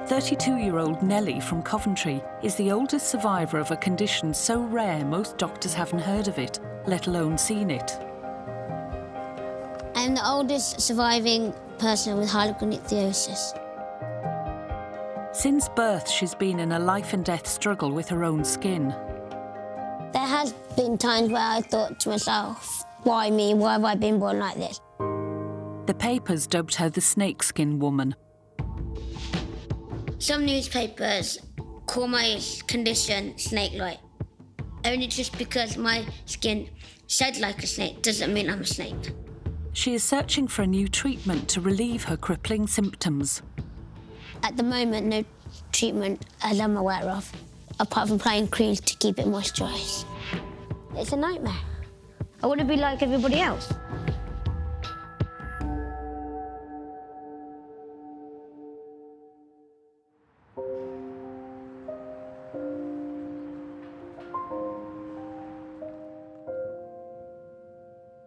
32-year-old Nelly from Coventry is the oldest survivor of a condition so rare most doctors haven't heard of it, let alone seen it. I'm the oldest surviving person with Harlequin Ichthyosis. Since birth, she's been in a life and death struggle with her own skin. There has been times where I thought to myself, why me? Why have I been born like this? The papers dubbed her the Snakeskin woman. Some newspapers call my condition snake-like. Only just because my skin shed like a snake doesn't mean I'm a snake. She is searching for a new treatment to relieve her crippling symptoms. At the moment, no treatment as I'm aware of, apart from applying creams to keep it moisturised. It's a nightmare. I want to be like everybody else.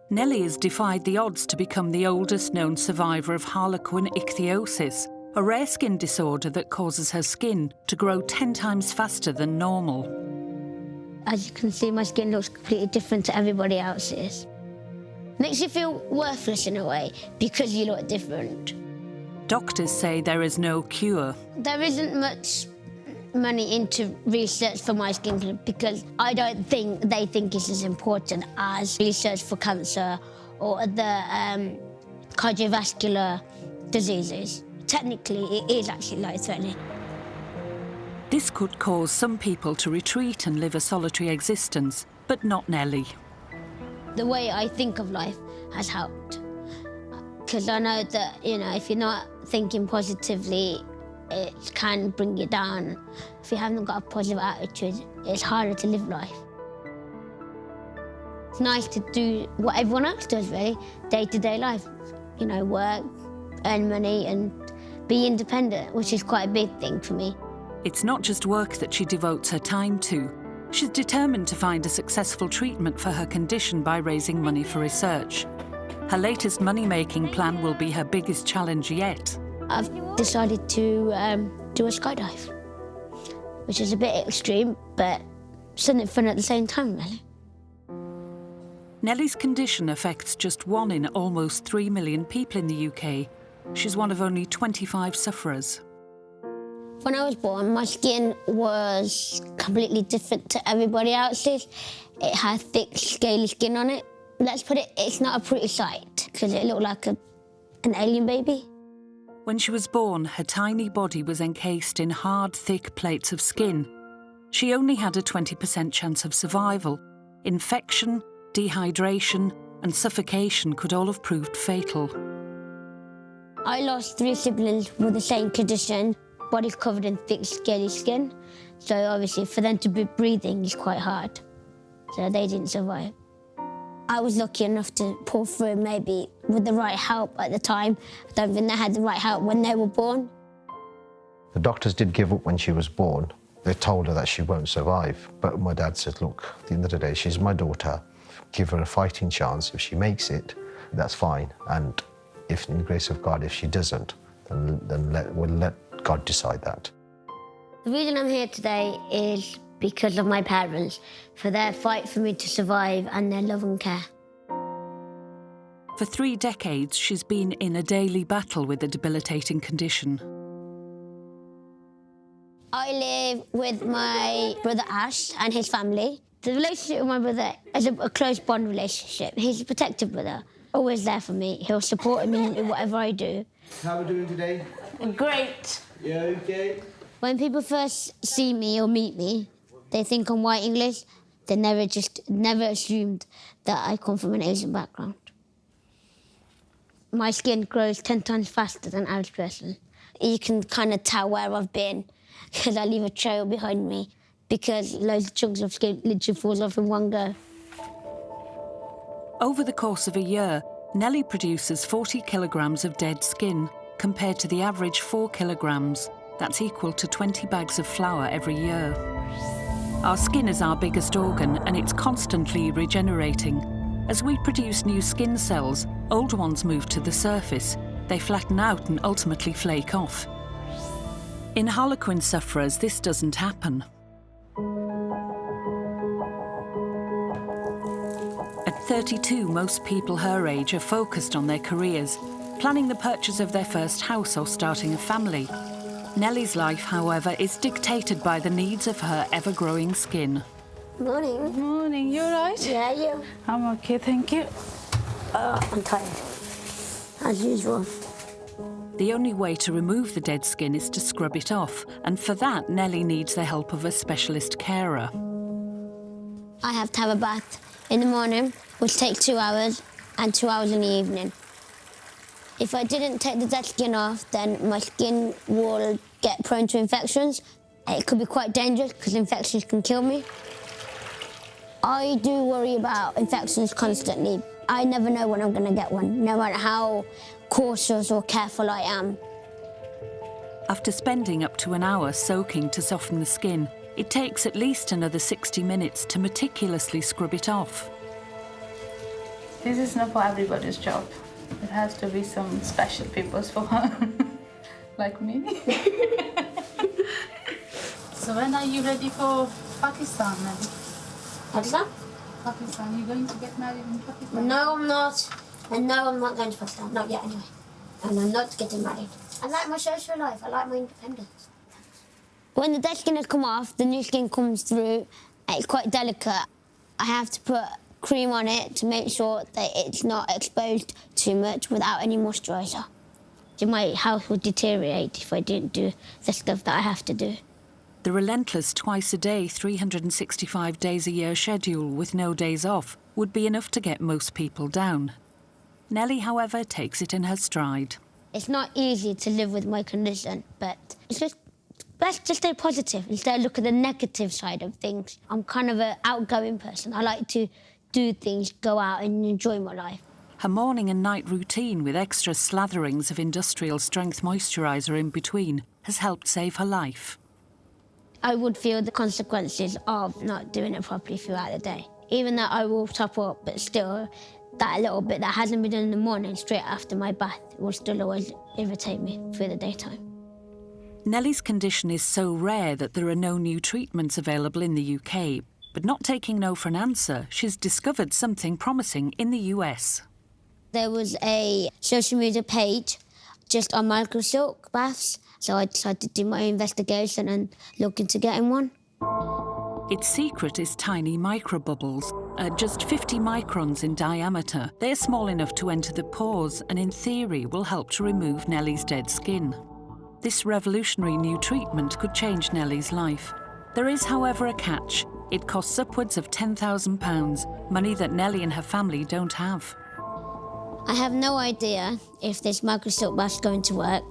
Nelly has defied the odds to become the oldest known survivor of Harlequin Ichthyosis, a rare skin disorder that causes her skin to grow 10 times faster than normal. As you can see, my skin looks completely different to everybody else's. Makes you feel worthless in a way, because you look different. Doctors say there is no cure. There isn't much money into research for my skin because I don't think they think it's as important as research for cancer or other cardiovascular diseases. Technically, it is actually life-threatening. This could cause some people to retreat and live a solitary existence, but not Nelly. The way I think of life has helped. Because I know that, if you're not thinking positively, it can bring you down. If you haven't got a positive attitude, it's harder to live life. It's nice to do what everyone else does, really, day-to-day life. Work, earn money and be independent, which is quite a big thing for me. It's not just work that she devotes her time to. She's determined to find a successful treatment for her condition by raising money for research. Her latest money-making plan will be her biggest challenge yet. I've decided to do a skydive, which is a bit extreme, but something fun at the same time, really. Nelly's condition affects just 1 in almost 3 million people in the UK. She's one of only 25 sufferers. When I was born, my skin was completely different to everybody else's. It had thick, scaly skin on it. Let's put it, it's not a pretty sight, because it looked like an alien baby. When she was born, her tiny body was encased in hard, thick plates of skin. She only had a 20% chance of survival. Infection, dehydration, and suffocation could all have proved fatal. I lost 3 siblings with the same condition, bodies covered in thick, scaly skin. So obviously for them to be breathing is quite hard. So they didn't survive. I was lucky enough to pull through maybe with the right help at the time. I don't think they had the right help when they were born. The doctors did give up when she was born. They told her that she won't survive. But my dad said, look, at the end of the day, she's my daughter. Give her a fighting chance. If she makes it, that's fine. And if, in the grace of God, if she doesn't, then we'll let God decide that. The reason I'm here today is because of my parents, for their fight for me to survive and their love and care. For 3 decades, she's been in a daily battle with a debilitating condition. I live with my brother Ash and his family. The relationship with my brother is a close bond relationship. He's a protective brother, always there for me. He'll support me in whatever I do. How are we doing today? Great. Yeah, okay. When people first see me or meet me, they think I'm white English. They never assumed that I come from an Asian background. My skin grows 10 times faster than an average person. You can kind of tell where I've been because I leave a trail behind me because loads of chunks of skin literally falls off in one go. Over the course of a year, Nelly produces 40 kilograms of dead skin, compared to the average 4 kilograms. That's equal to 20 bags of flour every year. Our skin is our biggest organ, and it's constantly regenerating. As we produce new skin cells, old ones move to the surface. They flatten out and ultimately flake off. In Harlequin sufferers, this doesn't happen. At 32, most people her age are focused on their careers, planning the purchase of their first house or starting a family. Nelly's life, however, is dictated by the needs of her ever-growing skin. Morning. Morning, you alright? Yeah, you? I'm okay, thank you. I'm tired, as usual. The only way to remove the dead skin is to scrub it off, and for that, Nelly needs the help of a specialist carer. I have to have a bath in the morning, which takes 2 hours, and 2 hours in the evening. If I didn't take the dead skin off, then my skin will get prone to infections. It could be quite dangerous because infections can kill me. I do worry about infections constantly. I never know when I'm going to get one, no matter how cautious or careful I am. After spending up to an hour soaking to soften the skin, it takes at least another 60 minutes to meticulously scrub it off. This is not for everybody's job. It has to be some special people's for her, like me. So when are you ready for Pakistan, Nelly? What's that? Pakistan, you're going to get married in Pakistan? No, I'm not. And no, I'm not going to Pakistan. Not yet, anyway. And I'm not getting married. I like my social life. I like my independence. When the dead skin has come off, the new skin comes through. It's quite delicate. I have to put cream on it to make sure that it's not exposed too much without any moisturiser. My health would deteriorate if I didn't do the stuff that I have to do. The relentless twice-a-day, 365 days a year schedule with no days off would be enough to get most people down. Nelly, however, takes it in her stride. It's not easy to live with my condition, but it's just best to stay positive instead of look at the negative side of things. I'm kind of an outgoing person. I like to do things, go out and enjoy my life. Her morning and night routine with extra slatherings of industrial strength moisturiser in between has helped save her life. I would feel the consequences of not doing it properly throughout the day. Even though I will top up, but still, that little bit that hasn't been done in the morning, straight after my bath, will still always irritate me through the daytime. Nelly's condition is so rare that there are no new treatments available in the UK. But not taking no for an answer, she's discovered something promising in the US. There was a social media page just on microsilk baths, so I decided to do my investigation and look into getting one. Its secret is tiny microbubbles, at just 50 microns in diameter. They're small enough to enter the pores and in theory will help to remove Nelly's dead skin. This revolutionary new treatment could change Nelly's life. There is, however, a catch. It costs upwards of £10,000, money that Nelly and her family don't have. I have no idea if this microsilk bath is going to work,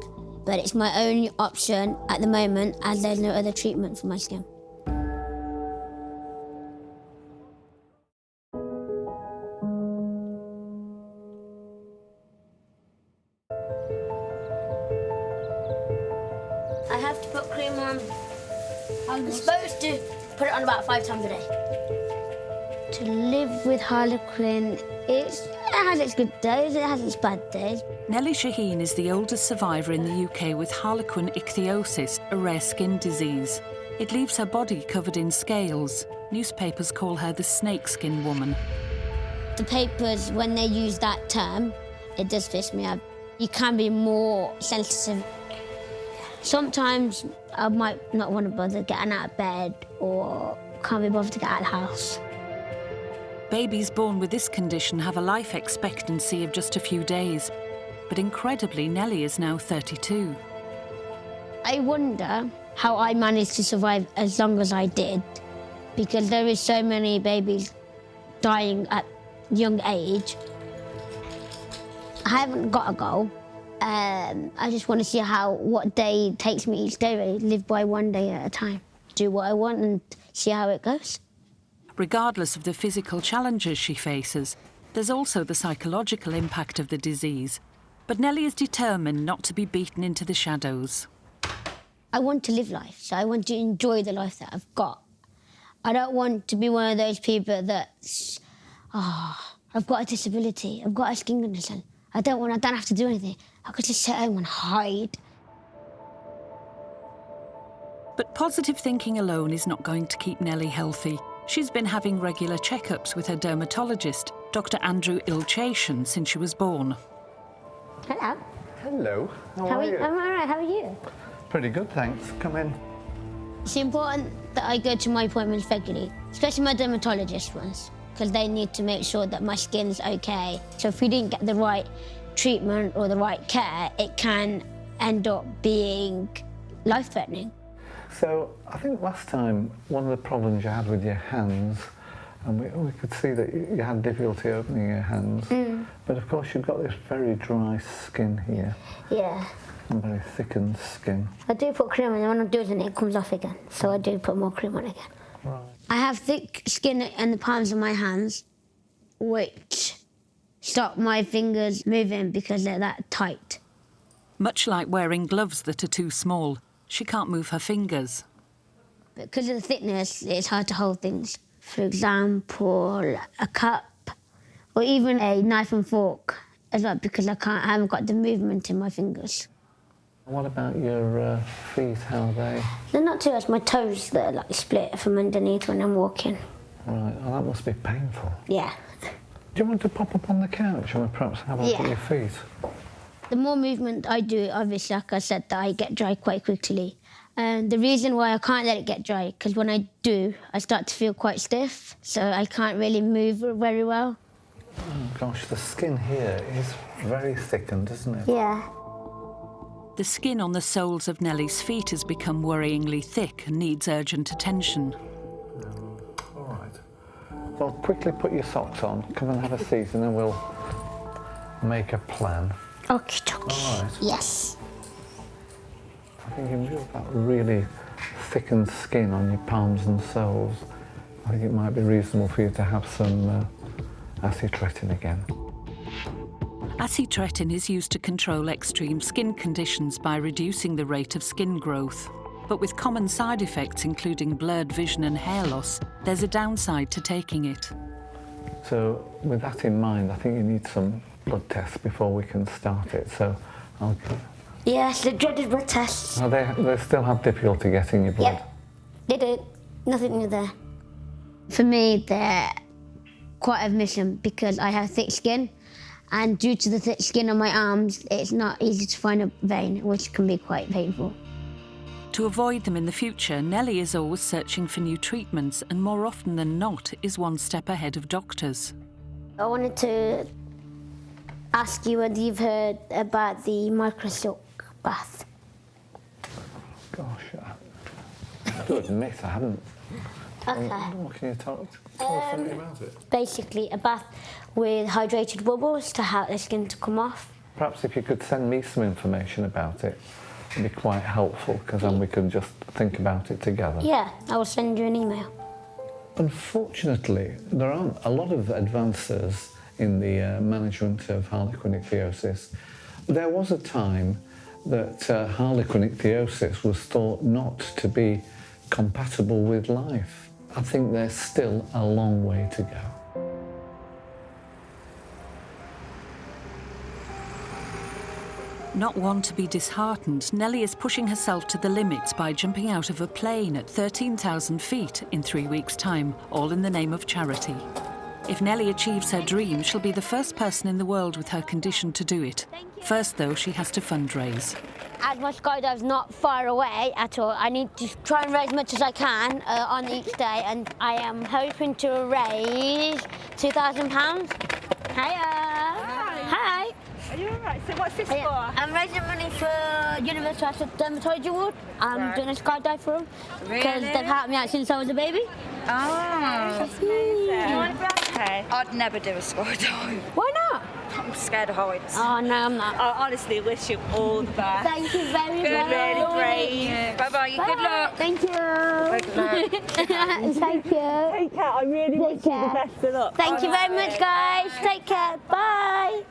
but it's my only option at the moment as there's no other treatment for my skin. I have to put cream on. I'm supposed to put it on about 5 times a day. To live with Harlequin, it has its good days, it has its bad days. Nelly Shaheen is the oldest survivor in the UK with Harlequin Ichthyosis, a rare skin disease. It leaves her body covered in scales. Newspapers call her the snakeskin woman. The papers, when they use that term, it does piss me off. You can be more sensitive. Sometimes I might not want to bother getting out of bed or can't be bothered to get out of the house. Babies born with this condition have a life expectancy of just a few days. But incredibly, Nelly is now 32. I wonder how I managed to survive as long as I did, because there is so many babies dying at young age. I haven't got a goal. I just want to see what day takes me each day, really. Live by one day at a time. Do what I want and see how it goes. Regardless of the physical challenges she faces, there's also the psychological impact of the disease. But Nelly is determined not to be beaten into the shadows. I want to live life, so I want to enjoy the life that I've got. I don't want to be one of those people that's, I've got a disability, I've got a skin condition. I don't have to do anything. I could just sit home and hide. But positive thinking alone is not going to keep Nelly healthy. She's been having regular checkups with her dermatologist, Dr. Andrew Ilchation, since she was born. Hello. Hello, how are you? I'm all right, how are you? Pretty good, thanks. Come in. It's important that I go to my appointments regularly, especially my dermatologist ones, because they need to make sure that my skin's okay. So if we didn't get the right treatment or the right care, it can end up being life-threatening. So I think last time one of the problems you had with your hands, and we could see that you had difficulty opening your hands, but of course you've got this very dry skin here. Yeah. And very thickened skin. I do put cream on, and when I do it comes off again, so I do put more cream on again. Right. I have thick skin in the palms of my hands, which stop my fingers moving because they're that tight. Much like wearing gloves that are too small, she can't move her fingers. Because of the thickness, it's hard to hold things. For example, a cup or even a knife and fork as well, because I haven't got the movement in my fingers. What about your feet? How are they? They're not too much. My toes that are like split from underneath when I'm walking. Right, well, that must be painful. Yeah. Do you want to pop up on the couch and perhaps have a look at your feet? The more movement I do, obviously, like I said, that I get dry quite quickly. And the reason why I can't let it get dry, because when I do, I start to feel quite stiff, so I can't really move very well. Oh gosh, the skin here is very thickened, isn't it? Yeah. The skin on the soles of Nelly's feet has become worryingly thick and needs urgent attention. All right. Well, quickly put your socks on, come and have a seat, and then we'll make a plan. Okie dokie. All right. Yes. I think you've got really thickened skin on your palms and soles. I think it might be reasonable for you to have some acitretin again. Acitretin is used to control extreme skin conditions by reducing the rate of skin growth. But with common side effects including blurred vision and hair loss, there's a downside to taking it. So with that in mind, I think you need some blood tests before we can start it. So I'll give... Yes, the dreaded blood tests. Oh, they still have difficulty getting your blood? Yep. They do. Nothing new there. For me, they're quite a mission because I have thick skin, and due to the thick skin on my arms, it's not easy to find a vein, which can be quite painful. To avoid them in the future, Nelly is always searching for new treatments and more often than not is one step ahead of doctors. I wanted to ask you whether you've heard about the micro-silk bath. Gosh, I have to admit I haven't. Okay. What can you tell us something about it? Basically, a bath with hydrated bubbles to help the skin to come off. Perhaps if you could send me some information about it, it'd be quite helpful, because then we can just think about it together. Yeah, I will send you an email. Unfortunately, there aren't a lot of advances in the management of Harlequin Ichthyosis. There was a time that Harlequin Ichthyosis was thought not to be compatible with life. I think there's still a long way to go. Not one to be disheartened, Nelly is pushing herself to the limits by jumping out of a plane at 13,000 feet in 3 weeks' time, all in the name of charity. If Nelly achieves her dream, she'll be the first person in the world with her condition to do it. First, though, she has to fundraise. As my skydive's not far away at all, I need to try and raise as much as I can on each day, and I am hoping to raise £2,000. Hiya! Hi! Are you all right? So what's this Hiya. for? I'm raising money for Universal Dermatology Award. I'm doing a skydive for them because Really? they've helped me out since I was a baby. Oh, that's amazing. You want a brown pay? I'd never do a skydive. Why not? I'm scared of heights. Oh no, I'm not. I honestly wish you all the best. Thank you very Good, much. really brave. Bye-bye, good luck. Thank you. Good luck. Thank you. Take care. I really wish you the best of luck. Thank you very much, guys. Take care. Bye.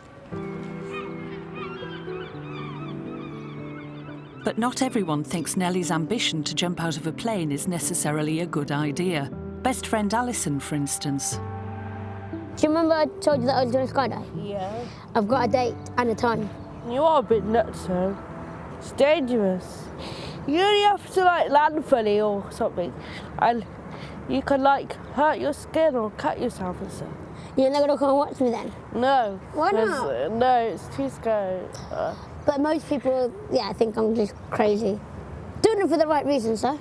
But not everyone thinks Nelly's ambition to jump out of a plane is necessarily a good idea. Best friend Alison, for instance. Do you remember I told you that I was doing a skydive? Yeah. I've got a date and a time. You are a bit nuts, though. It's dangerous. You only have to like land funny or something, and you can like hurt your skin or cut yourself and stuff. You're not gonna come and watch me then? No. Why 'cause, not? No, it's too scary. But most people, yeah, think I'm just crazy. Doing it for the right reasons, though.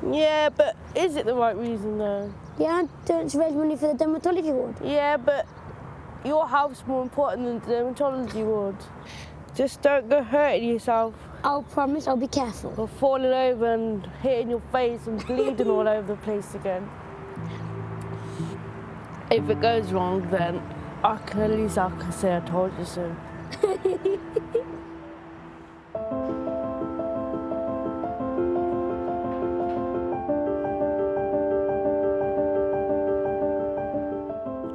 Yeah, but is it the right reason though? Yeah, I'm doing it to raise money for the dermatology ward. Yeah, but your health's more important than the dermatology ward. Just don't go hurting yourself. I'll promise I'll be careful. Or falling over and hitting your face and bleeding all over the place again. If it goes wrong, then at least I can say I told you so.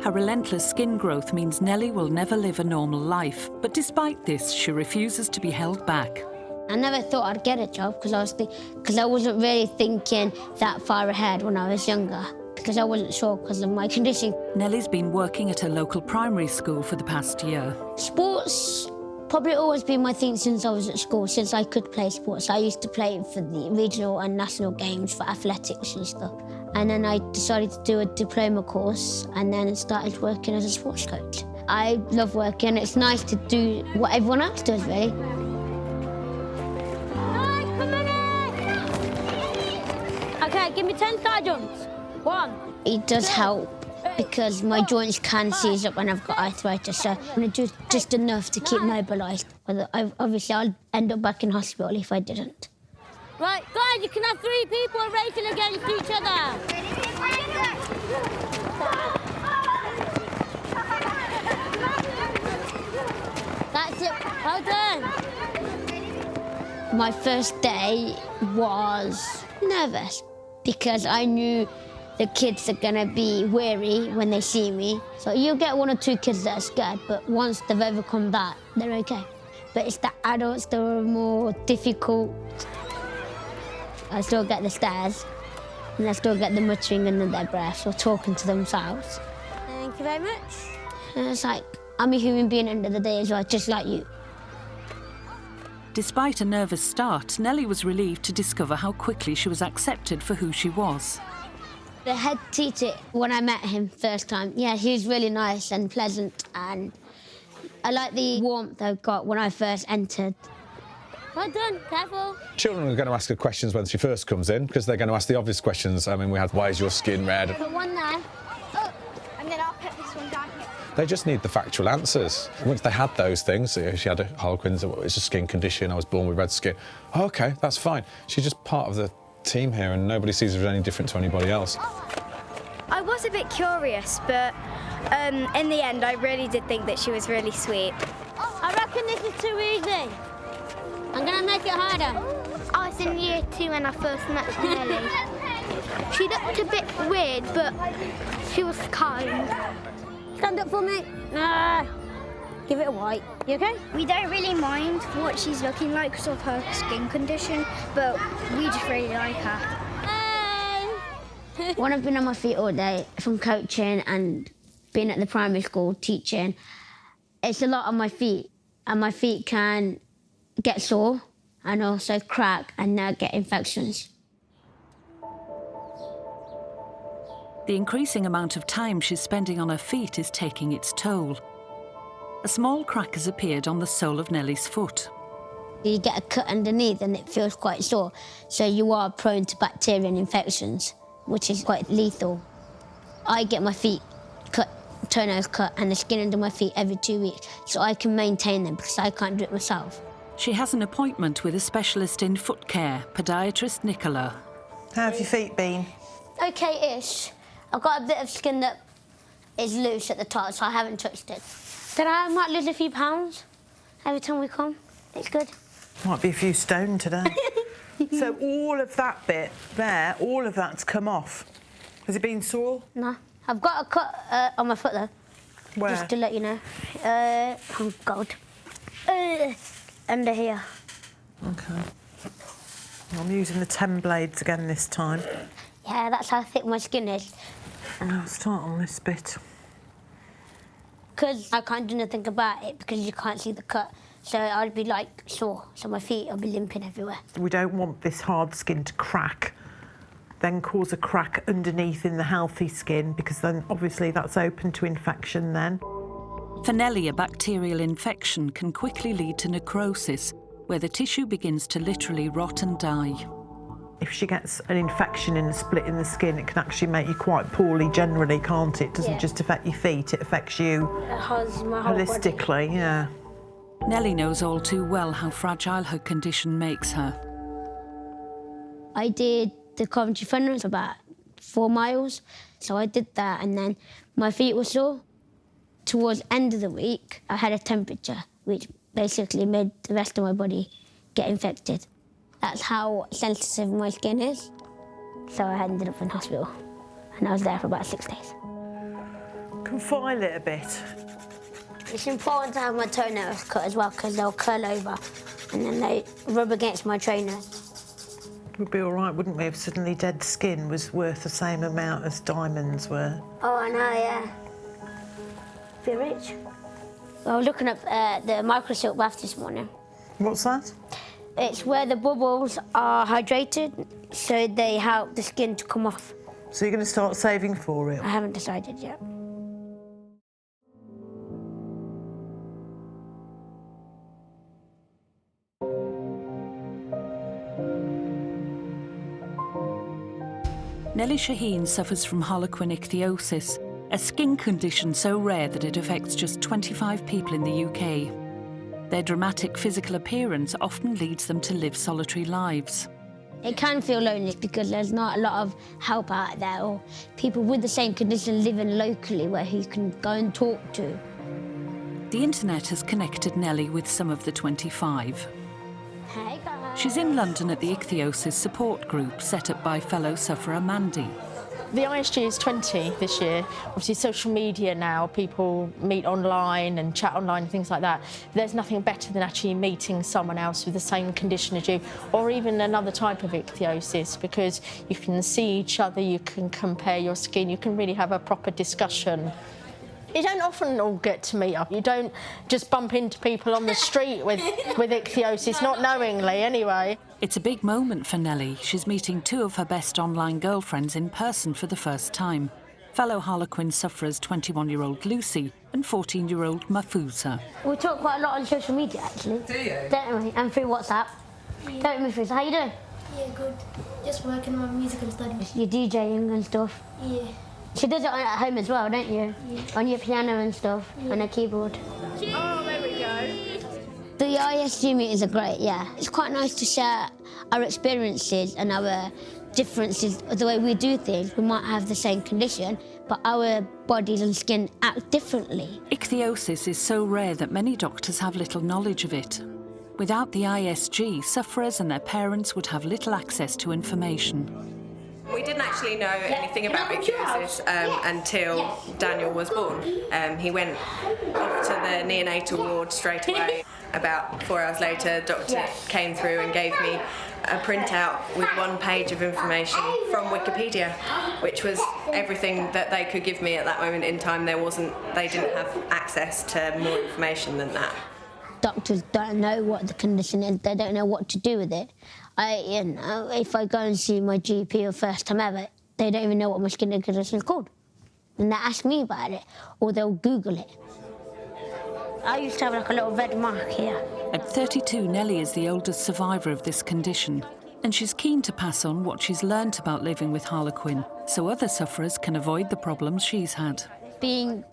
Her relentless skin growth means Nelly will never live a normal life, but despite this, she refuses to be held back. I never thought I'd get a job because I wasn't really thinking that far ahead when I was younger, because I wasn't sure because of my condition. Nelly's been working at a local primary school for the past year. Sports probably always been my thing since I was at school, since I could play sports. I used to play for the regional and national games for athletics and stuff. And then I decided to do a diploma course and then started working as a sports coach. I love working. It's nice to do what everyone else does, really. Okay, give me 10 side jumps. 1. It does help because my joints can seize up when I've got arthritis, so I'm going to do just enough to keep mobilised. Obviously, I'll end up back in hospital if I didn't. Right, guys, you can have 3 people racing against each other. That's it. Well done. My first day was nervous because I knew the kids are gonna be wary when they see me. So you'll get 1 or 2 kids that are scared, but once they've overcome that, they're okay. But it's the adults that are more difficult. I still get the stares, and I still get the muttering under their breath or talking to themselves. Thank you very much. And it's like, I'm a human being at the end of the day as well, just like you. Despite a nervous start, Nelly was relieved to discover how quickly she was accepted for who she was. The head teacher, when I met him first time, yeah, he was really nice and pleasant, and I like the warmth I got when I first entered. Well done, careful. Children are going to ask her questions when she first comes in because they're going to ask the obvious questions. I mean, we had, why is your skin red? Put 1 there. Oh, and then I'll put this one down here. They just need the factual answers. Once they had those things, she had a Harlequin's, it's a skin condition, I was born with red skin. Oh, OK, that's fine. She's just part of the team here and nobody sees her as any different to anybody else. I was a bit curious, but in the end, I really did think that she was really sweet. I reckon this is too easy. I'm going to make it harder. I was in year 2 when I first met Nelly. She looked a bit weird, but she was kind. Stand up for me. Give it a white. You okay? We don't really mind what she's looking like because of her skin condition, but we just really like her. Hey! When I've been on my feet all day from coaching and being at the primary school teaching, it's a lot on my feet, and my feet can get sore and also crack and get infections. The increasing amount of time she's spending on her feet is taking its toll. A small crack has appeared on the sole of Nelly's foot. You get a cut underneath and it feels quite sore, so you are prone to bacteria and infections, which is quite lethal. I get my feet cut, toenails cut, and the skin under my feet every 2 weeks, so I can maintain them because I can't do it myself. She has an appointment with a specialist in foot care, podiatrist Nicola. How have your feet been? Okay-ish. I've got a bit of skin that is loose at the top, so I haven't touched it. Then I might lose a few pounds every time we come. It's good. Might be a few stone today. So all of that bit there, all of that's come off. Has it been sore? No. I've got a cut on my foot, though. Where? Just to let you know. Oh, God. Under here. OK. I'm using the 10 blades again this time. Yeah, that's how thick my skin is. I'll start on this bit. Because I can't do nothing about it because you can't see the cut. So I'd be like sore, so my feet will be limping everywhere. We don't want this hard skin to crack, then cause a crack underneath in the healthy skin, because then obviously that's open to infection then. For Nelly, a bacterial infection can quickly lead to necrosis, where the tissue begins to literally rot and die. If she gets an infection in a split in the skin, it can actually make you quite poorly generally, can't it? It doesn't just affect your feet, it affects you holistically, yeah. Nelly knows all too well how fragile her condition makes her. I did the Coventry Fundraising for about 4 miles, so I did that, and then my feet were sore. Towards the end of the week, I had a temperature, which basically made the rest of my body get infected. That's how sensitive my skin is. So I ended up in hospital, and I was there for about 6 days. Confine it a bit. It's important to have my toenails cut as well, because they'll curl over, and then they rub against my trainers. We'd be all right, wouldn't we, if suddenly dead skin was worth the same amount as diamonds were? Oh, I know, yeah. Be rich. I was looking up the microsilk bath this morning. What's that? It's where the bubbles are hydrated, so they help the skin to come off. So you're going to start saving for it? I haven't decided yet. Nelly Shaheen suffers from Harlequin Ichthyosis, a skin condition so rare that it affects just 25 people in the UK. Their dramatic physical appearance often leads them to live solitary lives. It can feel lonely because there's not a lot of help out there, or people with the same condition living locally where you can go and talk to. The internet has connected Nelly with some of the 25. Hey guys. She's in London at the Ichthyosis support group set up by fellow sufferer Mandy. The ISG is 20 this year. Obviously, social media now, people meet online and chat online and things like that. There's nothing better than actually meeting someone else with the same condition as you, or even another type of ichthyosis, because you can see each other, you can compare your skin, you can really have a proper discussion. You don't often all get to meet up. You don't just bump into people on the street with ichthyosis, not knowingly anyway. It's a big moment for Nelly. She's meeting 2 of her best online girlfriends in person for the first time. Fellow Harlequin sufferers 21-year-old Lucy and 14-year-old Mafusa. We talk quite a lot on social media, actually. Do you? Don't we? And through WhatsApp. Yeah. Don't we, Mafusa? How you doing? Yeah, good. Just working on my music and studies. You're DJing and stuff. Yeah. She does it at home as well, don't you? Yeah. On your piano and stuff, and a keyboard. Oh, there we go. The ISG meetings are great, yeah. It's quite nice to share our experiences and our differences, the way we do things. We might have the same condition, but our bodies and skin act differently. Ichthyosis is so rare that many doctors have little knowledge of it. Without the ISG, sufferers and their parents would have little access to information. We didn't actually know anything about ichthyosis until Daniel was born. He went off to the neonatal ward straight away. About 4 hours later, the doctor came through and gave me a printout with 1 page of information from Wikipedia, which was everything that they could give me at that moment in time. They didn't have access to more information than that. Doctors don't know what the condition is. They don't know what to do with it. If I go and see my GP for first time ever, they don't even know what my skin condition is called. And they ask me about it, or they'll Google it. I used to have like a little red mark here. At 32, Nelly is the oldest survivor of this condition, and she's keen to pass on what she's learnt about living with Harlequin, so other sufferers can avoid the problems she's had. Being,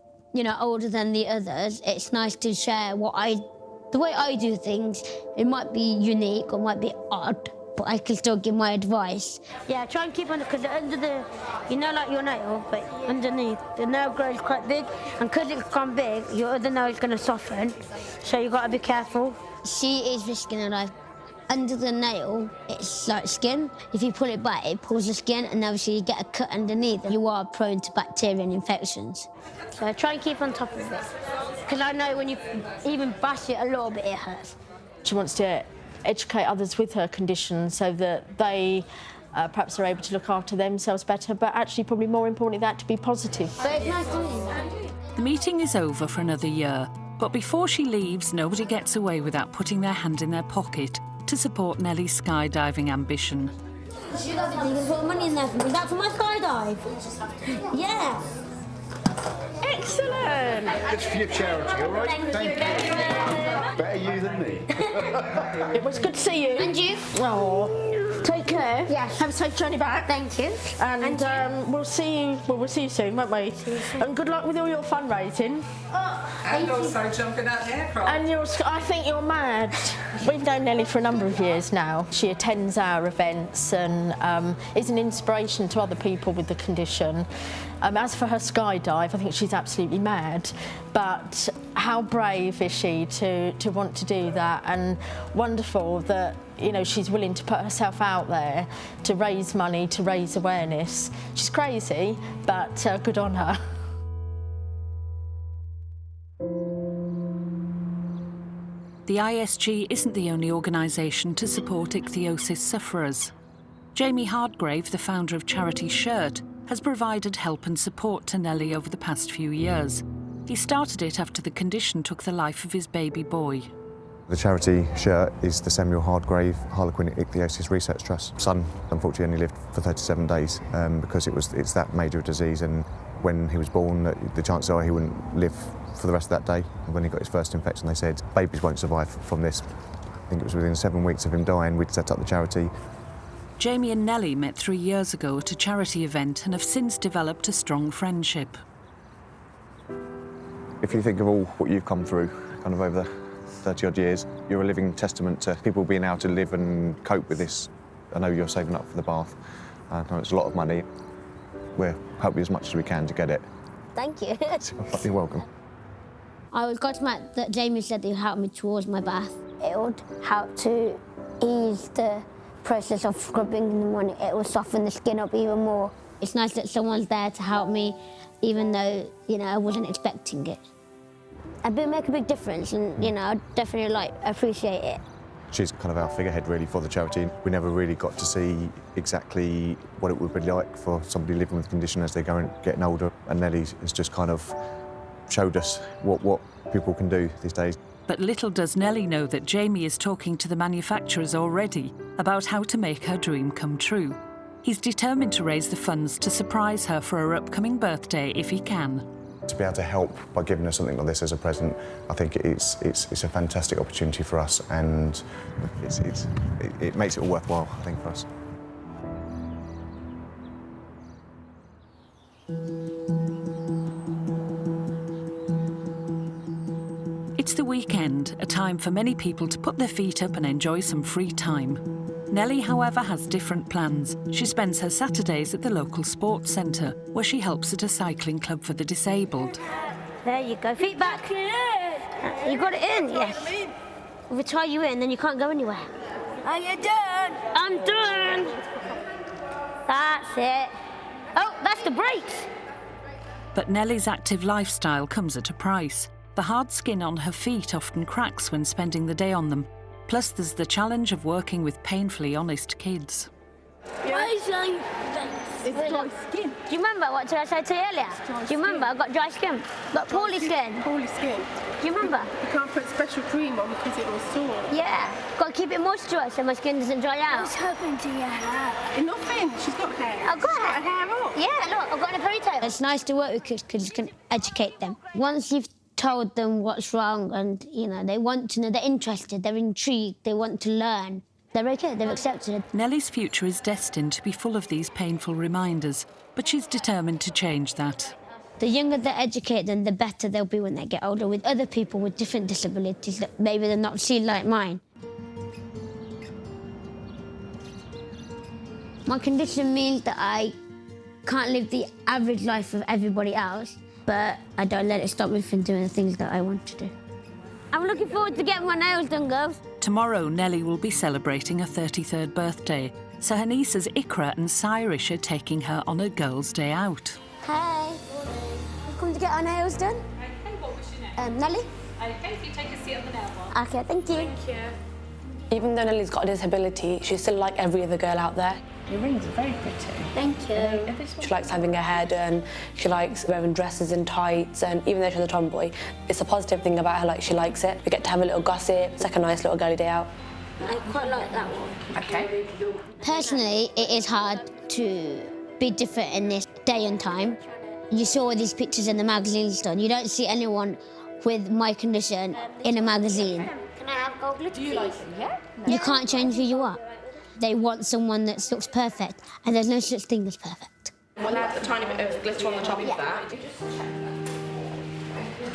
older than the others, it's nice to share the way I do things. It might be unique or might be odd, but I can still give my advice. Yeah, try and keep on, because under the, like your nail, but underneath, the nail grows quite big, and because it's gone big, your other nail is going to soften, so you've got to be careful. She is risking her life. Under the nail, it's like skin. If you pull it back, it pulls the skin, and obviously you get a cut underneath, and you are prone to bacteria and infections. So I try and keep on top of it, because I know when you even bash it a little bit, it hurts. She wants to educate others with her condition so that they perhaps are able to look after themselves better, but actually probably more importantly that to be positive. But it's nice doing that. The meeting is over for another year, But before she leaves, nobody gets away without putting their hand in their pocket to support Nelly's skydiving ambition. You can put money in there for me. Is that for my skydive? Yeah. Excellent. It's for your charity, all right? Thank you. Better you than me. It was good to see you. And you. Oh, take care. Yes. Have a safe journey back. Thank you. And we'll see you. Well, we'll see you soon, won't we? And good luck with all your fundraising. And also jumping out the aircraft. And I think you're mad. We've known Nelly for a number of years now. She attends our events and is an inspiration to other people with the condition. As for her skydive, I think she's absolutely mad. But how brave is she to want to do that? And wonderful that, you know, she's willing to put herself out there to raise money, to raise awareness. She's crazy, but good on her. The ISG isn't the only organisation to support ichthyosis sufferers. Jamie Hardgrave, the founder of charity Shirt, has provided help and support to Nelly over the past few years. He started it after the condition took the life of his baby boy. The charity Shirt is the Samuel Hardgrave Harlequin Ichthyosis Research Trust. Son, unfortunately, only lived for 37 days because it's that major a disease, and when he was born, the chances are he wouldn't live for the rest of that day. When he got his first infection, they said babies won't survive from this. I think it was within 7 weeks of him dying, we'd set up the charity. Jamie and Nelly met 3 years ago at a charity event and have since developed a strong friendship. If you think of all what you've come through, kind of over the 30-odd years, you're a living testament to people being able to live and cope with this. I know you're saving up for the bath. I know it's a lot of money. We'll help you as much as we can to get it. Thank you. You're welcome. I was gobsmacked that Jamie said that he would help me towards my bath. It would help to ease the process of scrubbing in the morning. It will soften the skin up even more. It's nice that someone's there to help me, even though, you know, I wasn't expecting it. It would make a big difference, and, you know, I definitely appreciate it. She's kind of our figurehead really for the charity. We never really got to see exactly what it would be like for somebody living with the condition as they're getting older. And Nelly has just kind of showed us what people can do these days. But little does Nelly know that Jamie is talking to the manufacturers already about how to make her dream come true. He's determined to raise the funds to surprise her for her upcoming birthday if he can. To be able to help by giving her something like this as a present, I think it's a fantastic opportunity for us, and it makes it all worthwhile, I think, for us. It's the weekend, a time for many people to put their feet up and enjoy some free time. Nelly, however, has different plans. She spends her Saturdays at the local sports centre, where she helps at a cycling club for the disabled. There you go, feet back. You got it in, yes. If we tie you in, then you can't go anywhere. Are you done? I'm done. That's it. Oh, that's the brakes. But Nelly's active lifestyle comes at a price. The hard skin on her feet often cracks when spending the day on them. Plus, there's the challenge of working with painfully honest kids. It's dry skin. Do you remember what I said to you earlier? Do you remember? I've got dry skin. Got poorly skin. Poorly skin. Do you remember? You can't put special cream on because it will sore. Yeah. Got to keep it moisturised so my skin doesn't dry out. What's happened to your hair? Nothing. She's got hair. I've got She's got hair up. Yeah, look, I've got a ponytail. It's nice to work with kids because you can educate them. Once you've told them what's wrong and, you know, they want to know, they're interested, they're intrigued, they want to learn, they're okay, they've accepted it. Nelly's future is destined to be full of these painful reminders, but she's determined to change that. The younger they educate them, the better they'll be when they get older with other people with different disabilities that maybe they're not seen like mine. My condition means that I can't live the average life of everybody else, but I don't let it stop me from doing the things that I want to do. I'm looking forward to getting my nails done, girls. Tomorrow, Nelly will be celebrating her 33rd birthday, so her nieces Ikra and Cyrish are taking her on a girls' day out. Hey. We've come to get our nails done. Okay, what was your name? Nelly. Okay, if you take a seat on the nail bar. Okay, thank you. Thank you. Even though Nelly's got a disability, she's still like every other girl out there. Your rings are very pretty. Thank you. She likes having her hair done, she likes wearing dresses and tights, and even though she's a tomboy, it's a positive thing about her, like she likes it. We get to have a little gossip, it's like a nice little girly day out. I quite like that one. Okay. Personally, it is hard to be different in this day and time. You saw all these pictures in the magazines done. You don't see anyone with my condition in a magazine. Can I have gold glitter? Do you like it? Yeah. You can't change who you are. They want someone that looks perfect, and there's no such thing as perfect. We'll add a tiny bit of glitter on the top of that.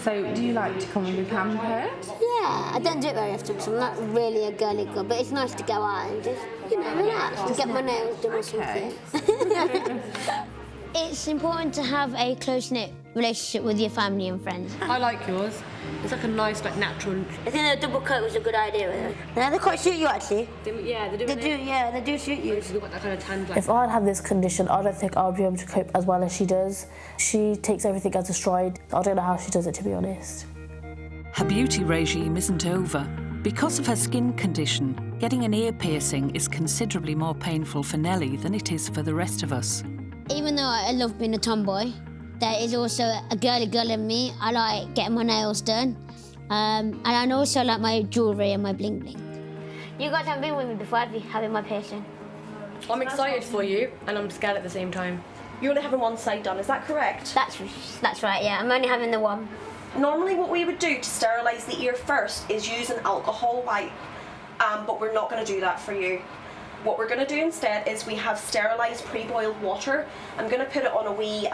So, do you like to come and be pampered? Yeah, I don't do it very often because I'm not really a girly girl, but it's nice to go out and just, relax and get my nails done or something. It's important to have a close-knit relationship with your family and friends. I like yours. It's like a nice, natural... I think the double coat was a good idea. Yeah, they quite suit you, actually. Yeah, they do suit you. You've got that kind of tan black. If I'd had this condition, I don't think I'd be able to cope as well as she does. She takes everything as a stride. I don't know how she does it, to be honest. Her beauty regime isn't over. Because of her skin condition, getting an ear piercing is considerably more painful for Nelly than it is for the rest of us. Even though I love being a tomboy, there is also a girly girl in me. I like getting my nails done. And I also like my jewellery and my bling bling. You guys haven't been with me before, have you, having my piercing? I'm excited for you, and I'm scared at the same time. You're only having one side done, is that correct? That's right, yeah. I'm only having the one. Normally what we would do to sterilise the ear first is use an alcohol wipe, but we're not going to do that for you. What we're going to do instead is we have sterilised pre-boiled water. I'm going to put it on a wee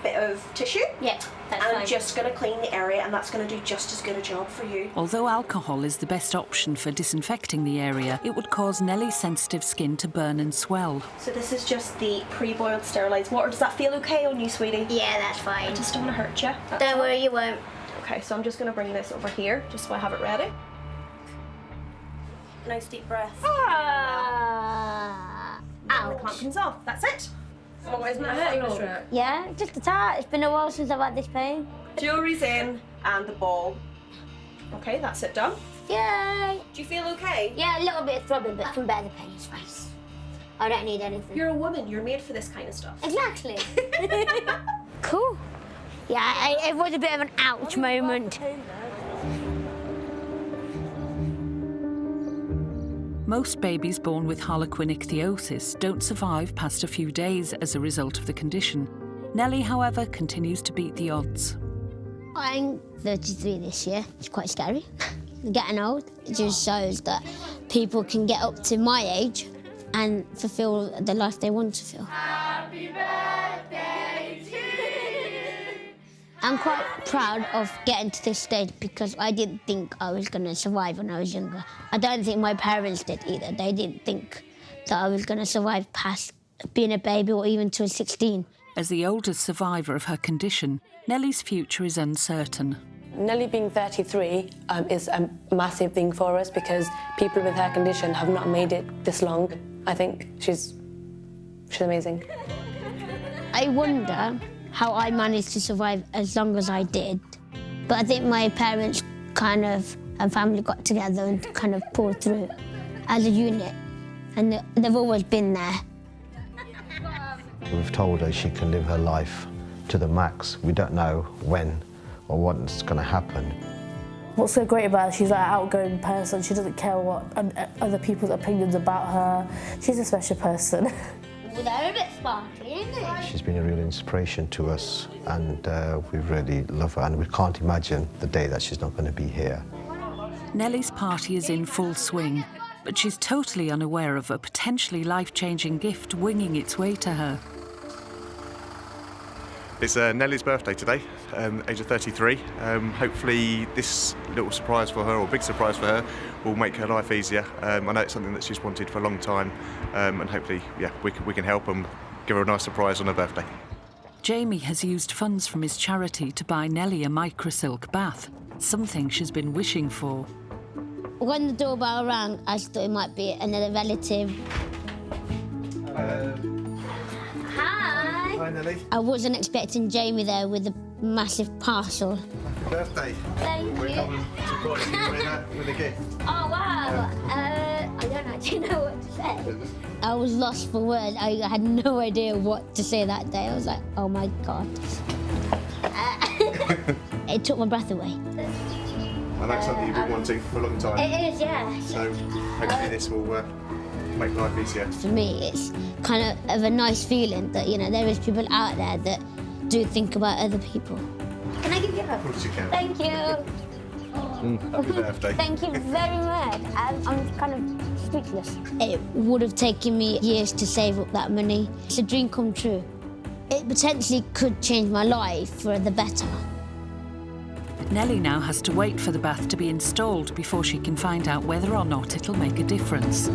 bit of tissue. Yeah, that's and fine. I'm just going to clean the area, and that's going to do just as good a job for you. Although alcohol is the best option for disinfecting the area, it would cause Nelly's sensitive skin to burn and swell. So this is just the pre-boiled sterilised water. Does that feel okay on you, sweetie? Yeah, that's fine. I just don't want to hurt you. Don't worry, you won't. Okay, so I'm just going to bring this over here, just so I have it ready. Nice deep breath. And the clamp comes off. That's it. Oh, isn't that hurting? Yeah, just a tad. It's been a while since I've had this pain. Jewellery's in and the ball. Okay, that's it done. Yay! Do you feel okay? Yeah, a little bit of throbbing, but I can bear the pain. It's fine. I don't need anything. You're a woman. You're made for this kind of stuff. Exactly. Cool. Yeah, it was a bit of an ouch moment. Most babies born with Harlequin Ichthyosis don't survive past a few days as a result of the condition. Nelly, however, continues to beat the odds. I'm 33 this year. It's quite scary. Getting old, it just shows that people can get up to my age and fulfill the life they want to feel. Happy birthday to you. I'm quite proud of getting to this stage because I didn't think I was going to survive when I was younger. I don't think my parents did either. They didn't think that I was going to survive past being a baby or even till 16. As the oldest survivor of her condition, Nelly's future is uncertain. Nelly being 33 is a massive thing for us because people with her condition have not made it this long. I think she's amazing. I wonder how I managed to survive as long as I did. But I think my parents and family got together and kind of pulled through as a unit. And they've always been there. We've told her she can live her life to the max. We don't know when or what's going to happen. What's so great about her, she's an outgoing person. She doesn't care what other people's opinions about her. She's a special person. Well, they're a bit sparkly, isn't they? She's been a real inspiration to us, and we really love her, and we can't imagine the day that she's not going to be here. Nelly's party is in full swing, but she's totally unaware of a potentially life-changing gift winging its way to her. It's Nelly's birthday today, age of 33. Hopefully this little surprise for her, or big surprise for her, will make her life easier. I know it's something that she's wanted for a long time, and hopefully, yeah, we can help and give her a nice surprise on her birthday. Jamie has used funds from his charity to buy Nelly a microsilk bath, something she's been wishing for. When the doorbell rang, I thought it might be another relative. Hi, Nelly. I wasn't expecting Jamie there with a massive parcel. Happy birthday. Thank We're you. coming to surprise you with a gift. Oh, wow. I don't actually know what to say. I was lost for words. I had no idea what to say that day. I was like, oh my God. It took my breath away. And that's something you've been wanting for a long time. It is, yeah. So hopefully this will make life easier. For me, it's kind of a nice feeling that, you know, there is people out there that do think about other people. Can I give you a hug? Of course you can. Thank you. Happy birthday. Thank you very much. I'm kind of speechless. It would have taken me years to save up that money. It's a dream come true. It potentially could change my life for the better. Nelly now has to wait for the bath to be installed before she can find out whether or not it'll make a difference.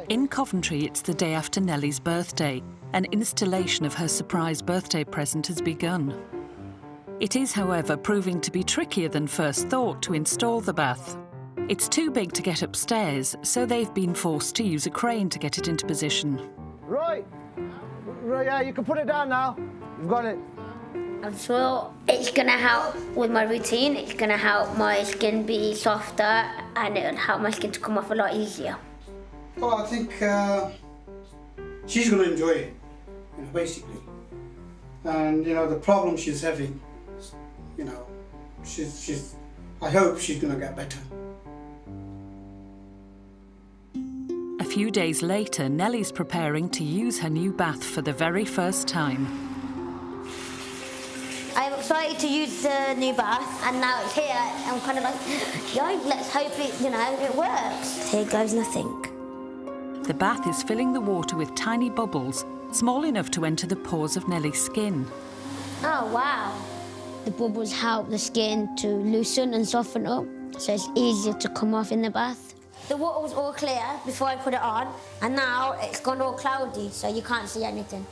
In Coventry, it's the day after Nelly's birthday. An installation of her surprise birthday present has begun. It is, however, proving to be trickier than first thought to install the bath. It's too big to get upstairs, so they've been forced to use a crane to get it into position. Right, yeah, you can put it down now. You've got it. I'm sure it's going to help with my routine. It's going to help my skin be softer, and it'll help my skin to come off a lot easier. Well, I think she's going to enjoy it, you know, basically. And, you know, the problem she's having, you know, I hope she's going to get better. A few days later, Nelly's preparing to use her new bath for the very first time. I'm excited to use the new bath, and now it's here. I'm kind of like, yo, let's hope it, you know, it works. Here goes nothing. The bath is filling the water with tiny bubbles, small enough to enter the pores of Nelly's skin. Oh, wow. The bubbles help the skin to loosen and soften up, so it's easier to come off in the bath. The water was all clear before I put it on, and now it's gone all cloudy, so you can't see anything.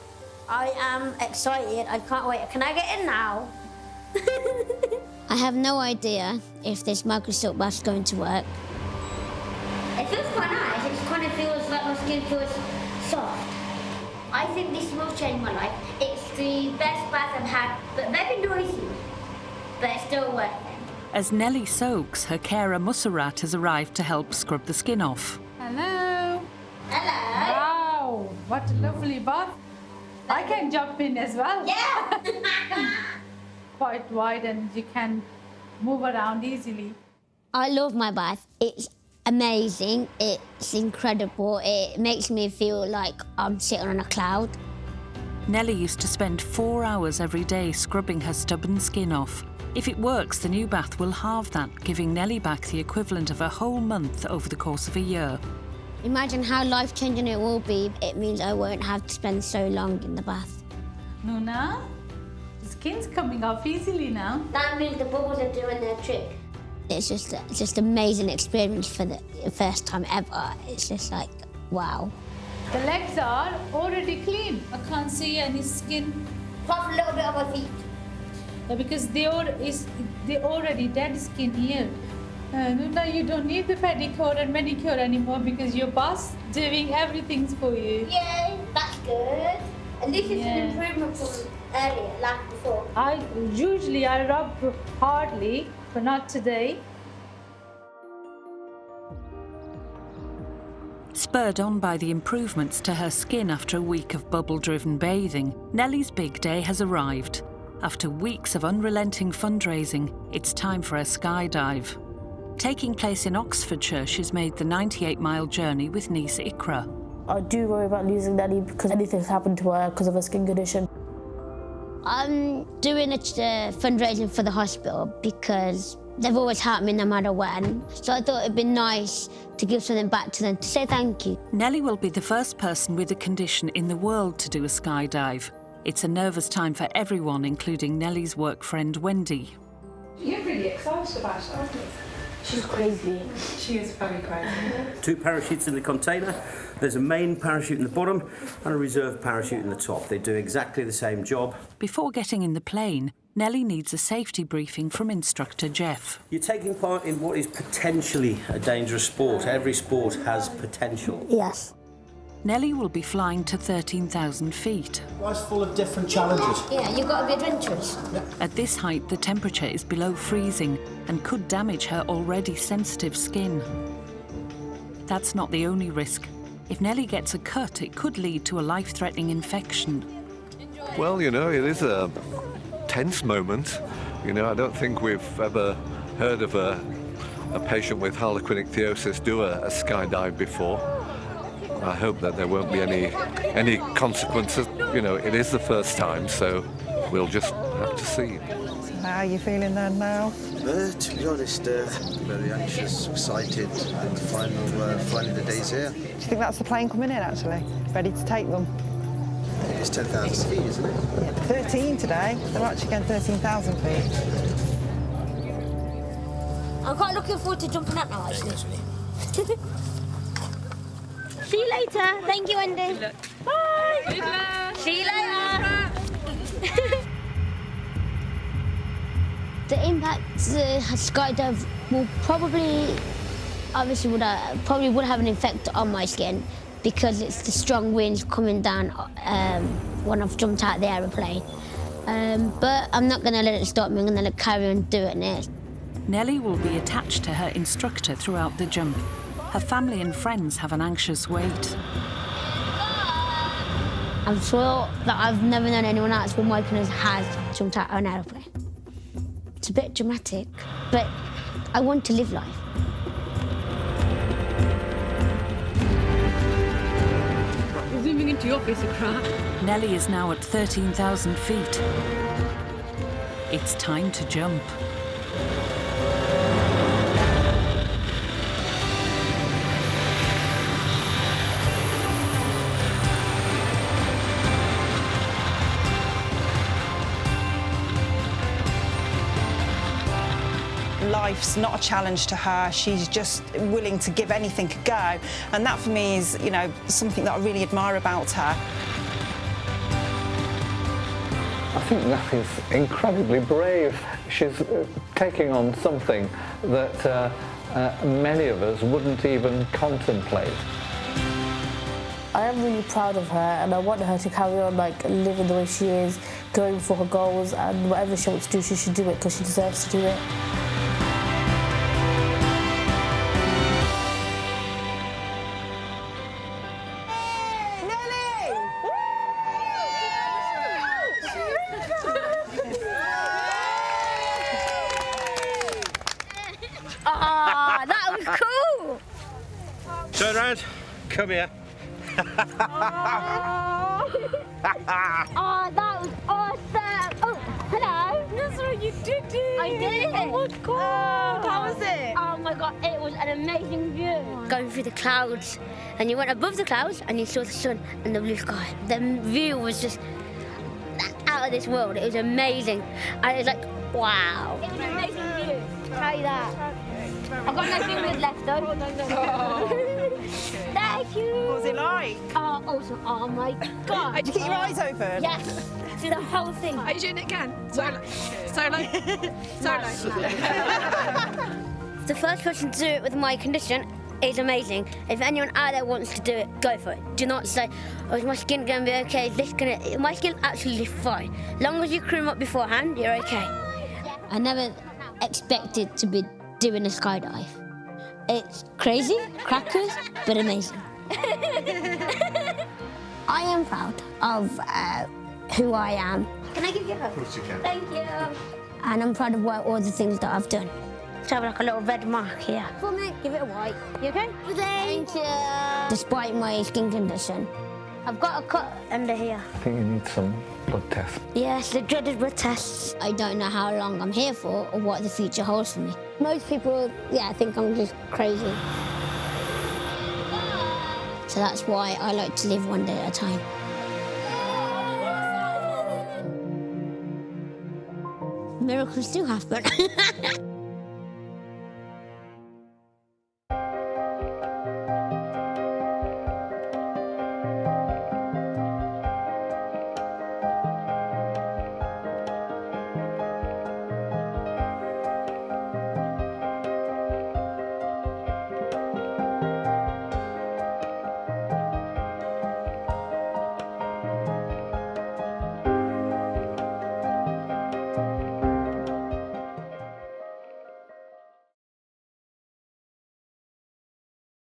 I am excited. I can't wait. Can I get in now? I have no idea if this microsilk bath's going to work. It feels quite nice. It just kind of feels like my skin feels soft. I think this will change my life. It's the best bath I've had, but very noisy. But it's still worth it. As Nelly soaks, her carer Mussarat has arrived to help scrub the skin off. Hello. Hello. Wow, what a lovely bath. I can jump in as well. Yeah. Quite wide and you can move around easily. I love my bath. It's amazing. It's incredible. It makes me feel like I'm sitting on a cloud. Nelly used to spend 4 hours every day scrubbing her stubborn skin off. If it works, the new bath will halve that, giving Nelly back the equivalent of a whole month over the course of a year. Imagine how life-changing it will be. It means I won't have to spend so long in the bath. Nuna, the skin's coming off easily now. That means the bubbles are doing their trick. It's just amazing experience for the first time ever. It's just like, wow. The legs are already clean. I can't see any skin. Apart from a little bit of my feet. Because they already dead skin here. Nuna, you don't need the pedicure and manicure anymore because your boss doing everything for you. Yay, that's good. And this is an improvement from earlier, like before. Usually I rub hardly, but not today. Spurred on by the improvements to her skin after a week of bubble-driven bathing, Nelly's big day has arrived. After weeks of unrelenting fundraising, it's time for a skydive. Taking place in Oxfordshire, she's made the 98-mile journey with niece Ikra. I do worry about losing Nelly because anything's happened to her because of her skin condition. I'm doing a fundraising for the hospital because they've always helped me no matter when. So I thought it'd be nice to give something back to them, to say thank you. Nelly will be the first person with a condition in the world to do a skydive. It's a nervous time for everyone, including Nelly's work friend Wendy. You're really excited about it, aren't you? She's crazy. She is very crazy. 2 parachutes in the container. There's a main parachute in the bottom and a reserve parachute in the top. They do exactly the same job. Before getting in the plane, Nelly needs a safety briefing from instructor Jeff. You're taking part in what is potentially a dangerous sport. Every sport has potential. Yes. Nelly will be flying to 13,000 feet. Life's full of different challenges. Yeah, you've got to be adventurous. At this height, the temperature is below freezing and could damage her already sensitive skin. That's not the only risk. If Nelly gets a cut, it could lead to a life-threatening infection. Well, you know, it is a tense moment. You know, I don't think we've ever heard of a patient with Harlequin Ichthyosis do a skydive before. I hope that there won't be any consequences. You know, it is the first time, so we'll just have to see. So how are you feeling then now? To be honest, very anxious, excited, and finally the day's here. Do you think that's the plane coming in, actually? Ready to take them? It's 10,000 feet, isn't it? Yeah, 13 today. They're actually going 13,000 feet. I'm quite looking forward to jumping up now, actually. See you later. Thank you, Wendy. Bye. Good luck. See you later. The impact the skydive will probably would have an effect on my skin because it's the strong winds coming down when I've jumped out of the aeroplane. But I'm not going to let it stop me. I'm going to carry on doing it. Nelly will be attached to her instructor throughout the jump. Her family and friends have an anxious wait. I'm sure that I've never known anyone else where my goodness has jumped out of an aeroplane. It's a bit dramatic, but I want to live life. We're zooming into your piece of crap. Nelly is now at 13,000 feet. It's time to jump. Life's not a challenge to her. She's just willing to give anything a go. And that, for me, is, you know, something that I really admire about her. I think Nelly's incredibly brave. She's taking on something that many of us wouldn't even contemplate. I am really proud of her, and I want her to carry on living the way she is, going for her goals, and whatever she wants to do, she should do it because she deserves to do it. Ah, that was cool! Turn around. Come here. Oh, that was awesome! Oh, hello! That's what you did it! I did it! Oh my god! How was it? Oh my god, it was an amazing view. Going through the clouds, and you went above the clouds and you saw the sun and the blue sky. The view was just out of this world. It was amazing. And it was like, wow. It was an amazing view. Try that. I've got no fingers left though. Thank you. What was it like? Oh, awesome. Oh my god. Did you keep your eyes open? Yes. Through the whole thing. Are you doing it again? Solo. Solo. Solo. The first person to do it with my condition is amazing. If anyone out there wants to do it, go for it. Do not say, oh, is my skin going to be okay? Is this going to... My skin's absolutely fine. As long as you cream up beforehand, you're okay. I never expected to be doing a skydive. It's crazy, crackers, but amazing. I am proud of who I am. Can I give you a hug? Of course you can. Thank you. And I'm proud of all the things that I've done. So I have like a little red mark here. For me, give it a white. You okay? Thank you. Despite my skin condition, I've got a cut under here. I think you need some blood tests. Yes, the dreaded blood tests. I don't know how long I'm here for or what the future holds for me. Most people, think I'm just crazy. So that's why I like to live one day at a time. Miracles do happen.